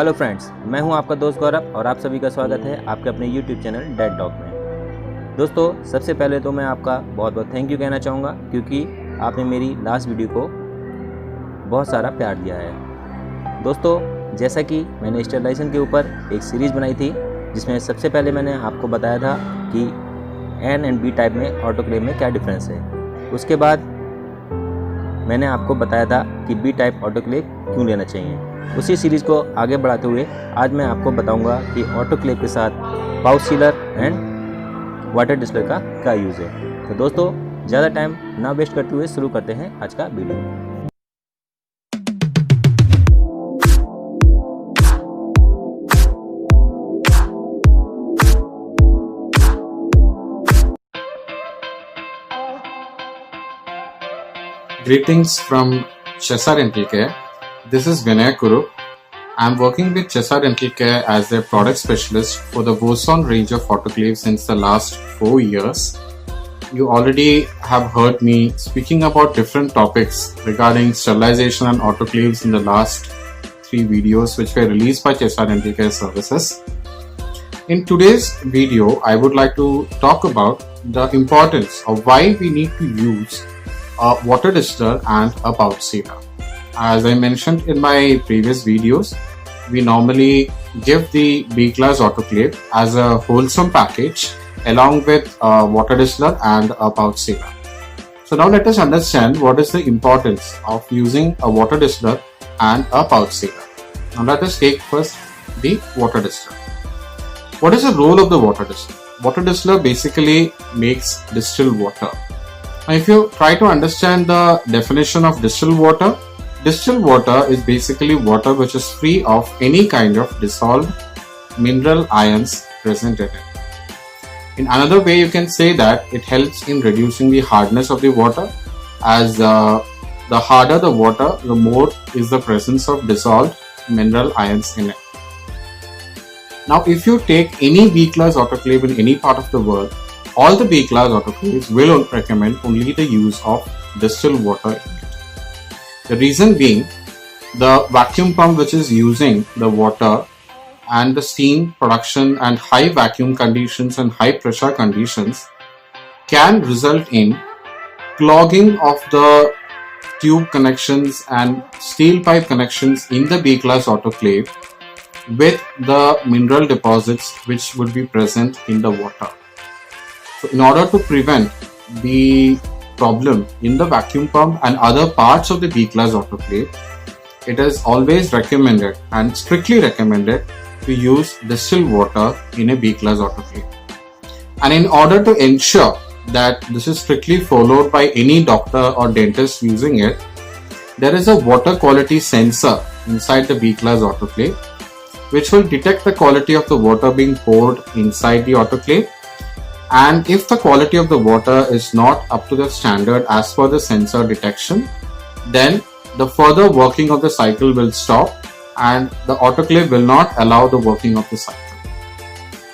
Hello friends, मैं हूं आपका दोस्त गौरव और आप सभी का स्वागत है आपके अपने यूट्यूब चैनल डेड डॉग में। दोस्तों, सबसे पहले तो मैं आपका बहुत बहुत थैंक यू कहना चाहूँगा क्योंकि आपने मेरी लास्ट वीडियो को बहुत सारा प्यार दिया है। दोस्तों, जैसा कि मैंने स्टेरिलाइजेशन के ऊपर एक सीरीज़ बनाई थी जिसमें सबसे पहले मैंने आपको बताया था कि एन एंड बी टाइप में ऑटोक्लेव में क्या डिफरेंस है। उसके बाद मैंने आपको बताया था कि बी टाइप ऑटोक्लेव क्यों लेना चाहिए। उसी सीरीज़ को आगे बढ़ाते हुए आज मैं आपको बताऊंगा कि ऑटोक्लेव के साथ pouch sealer and water distiller का क्या यूज़ है। तो दोस्तों, ज़्यादा टाइम ना वेस्ट करते हुए शुरू करते हैं आज का video. Greetings from Chesar Dental Care. This is Vinay Kuru. I'm working with Chesar Dental Care as their product specialist for the Boson range of autoclaves since the last 4 years. You already have heard me speaking about different topics regarding sterilization and autoclaves in the last 3 videos which were released by Chesar Dental Care Services. In today's video, I would like to talk about the importance of why we need to use a water distiller and a pouch sealer. As I mentioned in my previous videos, we normally give the B-class autoclave as a wholesome package along with a water distiller and a pouch sealer. So now let us understand what is the importance of using a water distiller and a pouch sealer. Now let us take first the water distiller. What is the role of the water distiller? Water distiller basically makes distilled water. Now, if you try to understand the definition of distilled water is basically water which is free of any kind of dissolved mineral ions present in it. In another way, you can say that it helps in reducing the hardness of the water, as the harder the water, the more is the presence of dissolved mineral ions in it. Now, if you take any B-class autoclave in any part of the world, all the B-class autoclaves will recommend only the use of distilled water in it. The reason being, the vacuum pump which is using the water and the steam production and high vacuum conditions and high pressure conditions can result in clogging of the tube connections and steel pipe connections in the B-class autoclave with the mineral deposits which would be present in the water. So in order to prevent the problem in the vacuum pump and other parts of the B-class autoclave, it is always recommended and strictly recommended to use distilled water in a B-class autoclave. And in order to ensure that this is strictly followed by any doctor or dentist using it, there is a water quality sensor inside the B-class autoclave which will detect the quality of the water being poured inside the autoclave. And if the quality of the water is not up to the standard as per the sensor detection, then the further working of the cycle will stop and the autoclave will not allow the working of the cycle.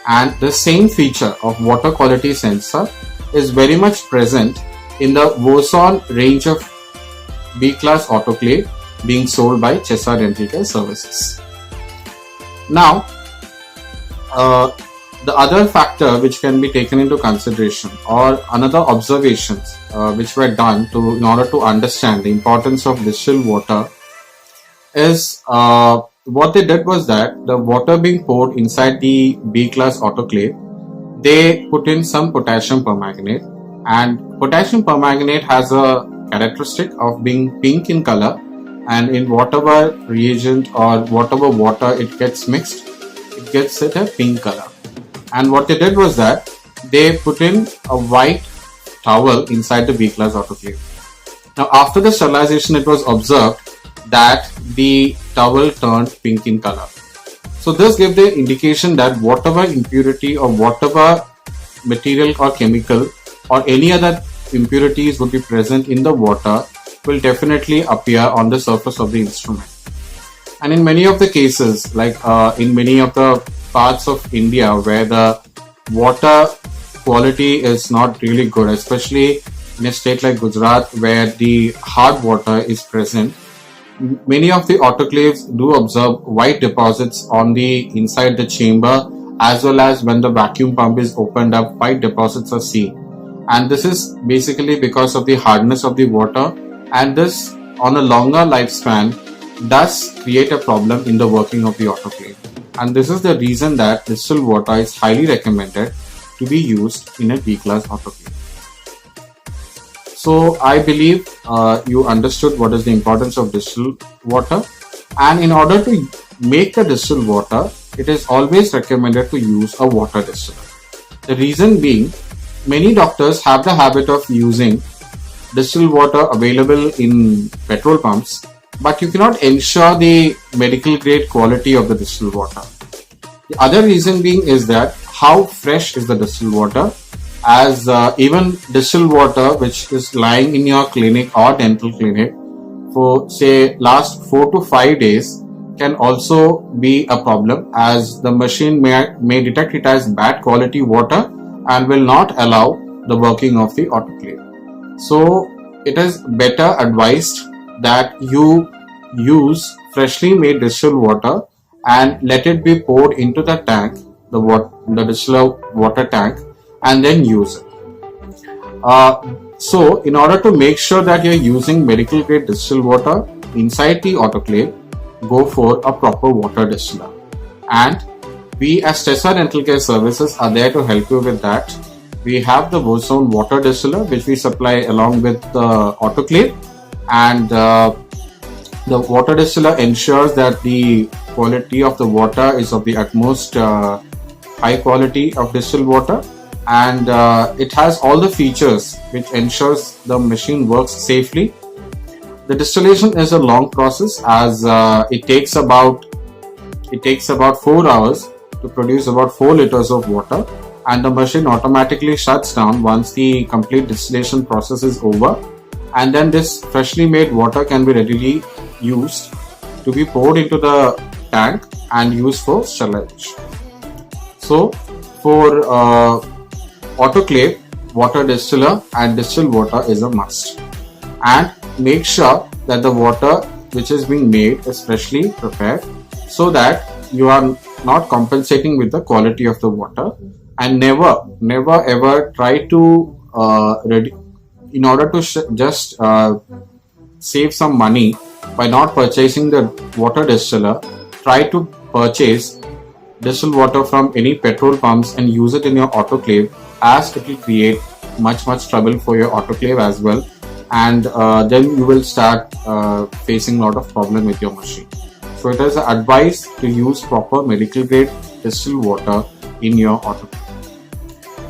And the same feature of water quality sensor is very much present in the Boson range of B-class autoclave being sold by Chesar Dental Care Services. Now, the other factor which can be taken into consideration or another observations which were done in order to understand the importance of distilled water is what they did was that the water being poured inside the B-class autoclave, they put in some potassium permanganate, and potassium permanganate has a characteristic of being pink in color, and in whatever reagent or whatever water it gets mixed, it gets it a pink color. And what they did was that they put in a white towel inside the B-class autoclave. Now, after the sterilization, it was observed that the towel turned pink in color. So this gave the indication that whatever impurity or whatever material or chemical or any other impurities would be present in the water will definitely appear on the surface of the instrument. And in many of the cases, like in many of the parts of India where the water quality is not really good, especially in a state like Gujarat where the hard water is present, many of the autoclaves do observe white deposits on the inside the chamber, as well as when the vacuum pump is opened up, white deposits are seen. And this is basically because of the hardness of the water, and this on a longer lifespan does create a problem in the working of the autoclave. And this is the reason that distilled water is highly recommended to be used in a B-class autoclave. So I believe you understood what is the importance of distilled water, and in order to make the distilled water, it is always recommended to use a water distiller. The reason being, many doctors have the habit of using distilled water available in petrol pumps, but you cannot ensure the medical grade quality of the distilled water. The other reason being is that how fresh is the distilled water, as even distilled water which is lying in your clinic or dental clinic for say last 4 to 5 days can also be a problem, as the machine may detect it as bad quality water and will not allow the working of the autoclave. So it is better advised that you use freshly made distilled water and let it be poured into the tank, the distilled water tank, and then use it. So in order to make sure that you're using medical grade distilled water inside the autoclave, go for a proper water distiller. And we as Tessa Dental Care Services are there to help you with that. We have the Bozone water distiller which we supply along with the autoclave, and the water distiller ensures that the quality of the water is of the utmost high quality of distilled water, and it has all the features which ensures the machine works safely. The distillation is a long process, as it takes about 4 hours to produce about 4 liters of water, and the machine automatically shuts down once the complete distillation process is over, and then this freshly made water can be readily used to be poured into the tank and used for sterilization. So for autoclave, water distiller and distilled water is a must, and make sure that the water which is being made is freshly prepared so that you are not compensating with the quality of the water, and never ever try to in order to just save some money by not purchasing the water distiller, try to purchase distilled water from any petrol pumps and use it in your autoclave, as it will create much trouble for your autoclave as well, and then you will start facing a lot of problem with your machine. So it is advised to use proper medical grade distilled water in your autoclave.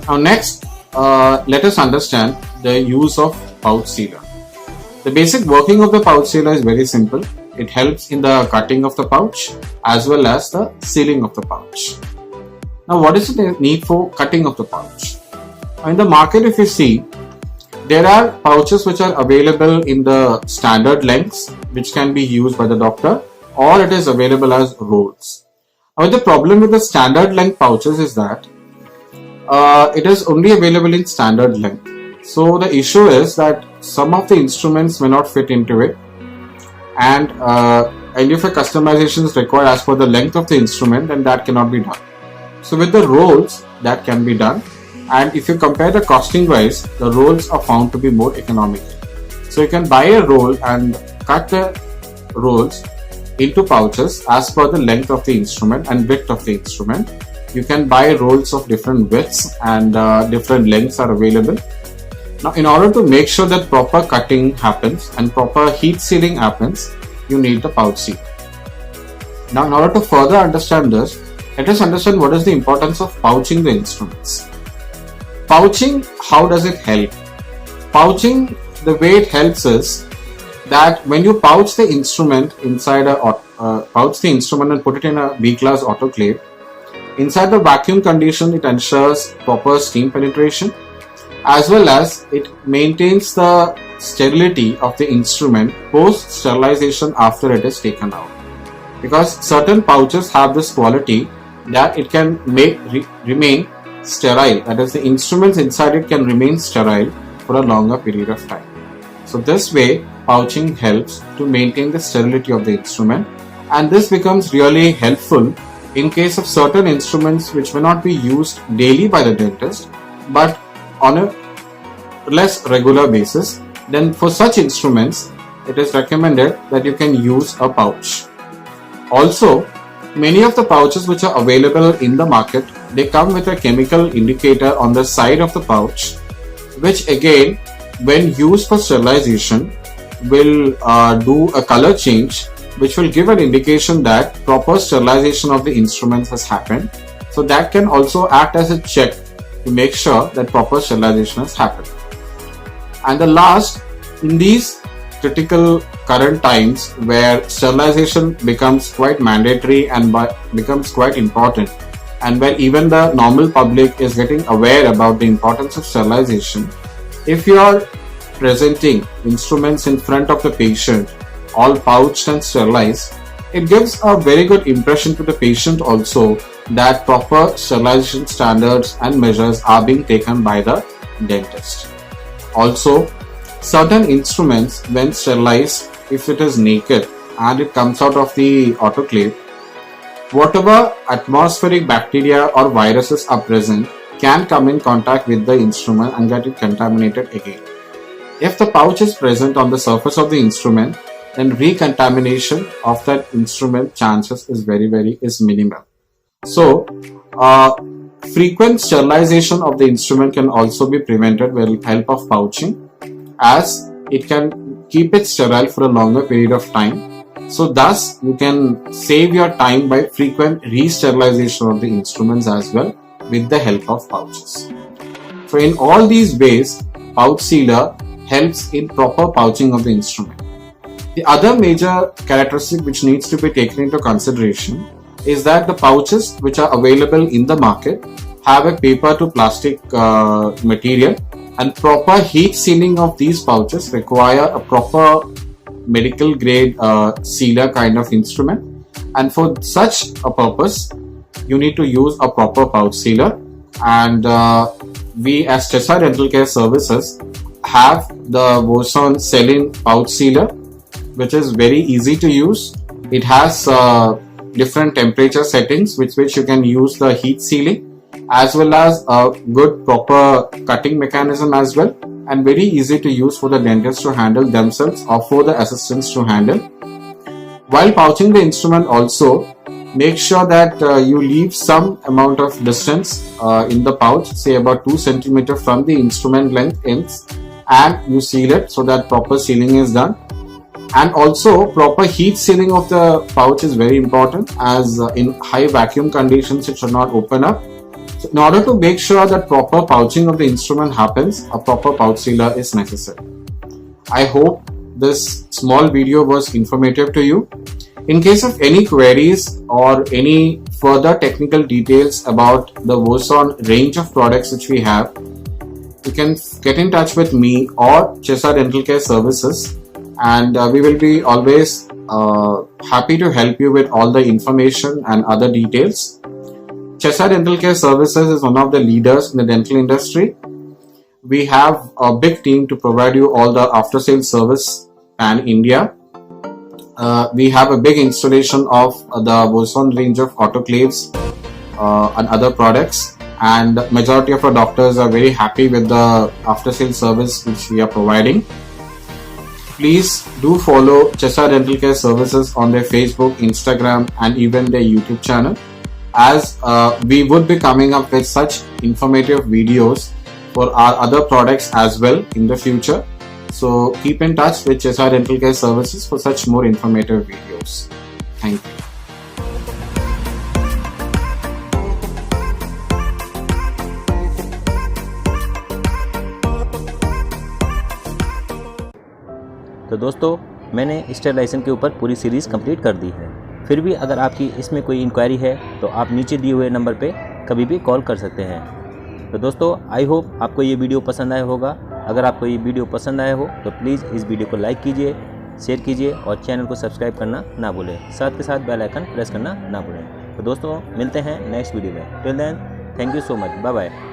Now next, let us understand the use of pouch sealer. The basic working of the pouch sealer is very simple. It helps in the cutting of the pouch as well as the sealing of the pouch. Now what is the need for cutting of the pouch? In the market, if you see, there are pouches which are available in the standard lengths which can be used by the doctor, or it is available as rolls. Now the problem with the standard length pouches is that it is only available in standard length. So the issue is that some of the instruments may not fit into it, and if a customization is required as per the length of the instrument, then that cannot be done. So with the rolls, that can be done, and if you compare the costing wise, the rolls are found to be more economical. So you can buy a roll and cut the rolls into pouches as per the length of the instrument and width of the instrument. You can buy rolls of different widths, and different lengths are available. Now in order to make sure that proper cutting happens and proper heat sealing happens, you need the pouch seal. Now in order to further understand this, let us understand what is the importance of pouching the instruments. Pouching, how does it help? Pouching, the way it helps is that when you pouch the instrument inside pouch the instrument and put it in a B-class autoclave, inside the vacuum condition, it ensures proper steam penetration, as well as it maintains the sterility of the instrument post sterilization after it is taken out. Because certain pouches have this quality that it can remain sterile, that is, the instruments inside it can remain sterile for a longer period of time. So this way pouching helps to maintain the sterility of the instrument, and this becomes really helpful in case of certain instruments which may not be used daily by the dentist but on a less regular basis. Then for such instruments it is recommended that you can use a pouch. Also, many of the pouches which are available in the market, they come with a chemical indicator on the side of the pouch, which again, when used for sterilization, will do a color change, which will give an indication that proper sterilization of the instruments has happened. So that can also act as a check to make sure that proper sterilization has happened. And the last, in these critical current times where sterilization becomes quite mandatory and becomes quite important, and where even the normal public is getting aware about the importance of sterilization, if you are presenting instruments in front of the patient all pouched and sterilized, it gives a very good impression to the patient also that proper sterilization standards and measures are being taken by the dentist. Also, certain instruments, when sterilized, if it is naked and it comes out of the autoclave, whatever atmospheric bacteria or viruses are present can come in contact with the instrument and get it contaminated again. If the pouch is present on the surface of the instrument, then recontamination of that instrument chances is minimal. So, frequent sterilization of the instrument can also be prevented with the help of pouching, as it can keep it sterile for a longer period of time. So thus you can save your time by frequent re-sterilization of the instruments as well with the help of pouches. So in all these ways, pouch sealer helps in proper pouching of the instrument. The other major characteristic which needs to be taken into consideration is that the pouches which are available in the market have a paper to plastic material, and proper heat sealing of these pouches require a proper medical grade sealer kind of instrument, and for such a purpose you need to use a proper pouch sealer. And we as Chesa Dental Care Services have the Boson Celin pouch sealer, which is very easy to use. It has different temperature settings with which you can use the heat sealing, as well as a good proper cutting mechanism as well, and very easy to use for the dentists to handle themselves or for the assistants to handle. While pouching the instrument also, make sure that you leave some amount of distance in the pouch, say about 2 cm from the instrument length ends, and you seal it so that proper sealing is done. And also, proper heat sealing of the pouch is very important, as in high vacuum conditions it should not open up. So in order to make sure that proper pouching of the instrument happens, a proper pouch sealer is necessary. I hope this small video was informative to you. In case of any queries or any further technical details about the Boson range of products which we have, you can get in touch with me or Chesa Dental Care Services, and we will be always happy to help you with all the information and other details. Chesa Dental Care Services is one of the leaders in the dental industry. We have a big team to provide you all the after sales service pan India. We have a big installation of the Boson range of autoclaves and other products, and majority of our doctors are very happy with the after sales service which we are providing. Please do follow Chesa Dental Care Services on their Facebook, Instagram, and even their YouTube channel, as we would be coming up with such informative videos for our other products as well in the future. So keep in touch with Chesa Dental Care Services for such more informative videos. Thank you. तो दोस्तों, मैंने sterilisation के ऊपर पूरी series complete कर दी है। फिर भी अगर आपकी इसमें कोई इंक्वायरी है तो आप नीचे दिए हुए नंबर पे कभी भी कॉल कर सकते हैं। तो दोस्तों, आई होप आपको ये वीडियो पसंद आया होगा। अगर आपको ये वीडियो पसंद आया हो तो प्लीज़ इस वीडियो को लाइक कीजिए, शेयर कीजिए और चैनल को सब्सक्राइब करना ना भूलें। साथ के साथ बेल आइकन प्रेस करना ना भूलें। तो दोस्तों, मिलते हैं नेक्स्ट वीडियो में। Till then, thank you so much. Bye bye.